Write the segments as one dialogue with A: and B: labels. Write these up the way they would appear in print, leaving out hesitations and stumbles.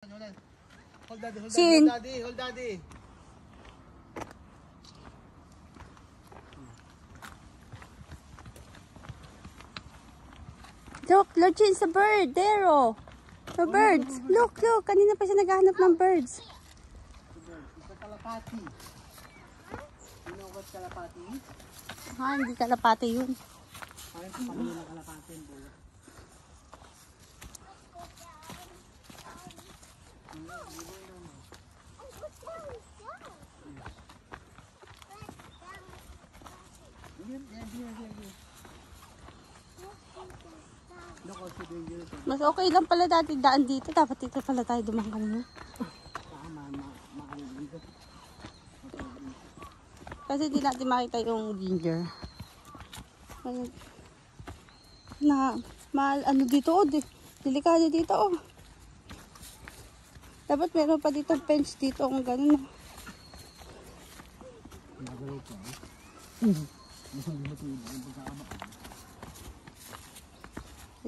A: Hold daddy, hold
B: Shin.
A: daddy, hold daddy.
B: Look, Lodgin, it's a bird. There, oh. The birds. Look, look. Kanina pa siya naghahanap ng birds.
A: It's a kalapati. You know what kalapati is?
B: Ha, hindi kalapati yun.
A: Parang sa pamilya ng kalapati.
B: Mas okay lang pala dati daan dito. Dapat dito pala tayo dumaan kanina. Kasi di natin makita yung ginger. Ano dito, oh. Delikado dito, oh. Dapat meron pa dito bench dito kung ganun.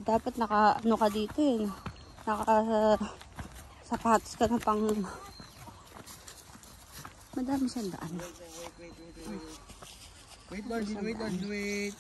B: Dapat ano ka dito eh. Sapatos ka na pang madami siyang daan.
A: Wait, Lord, wait.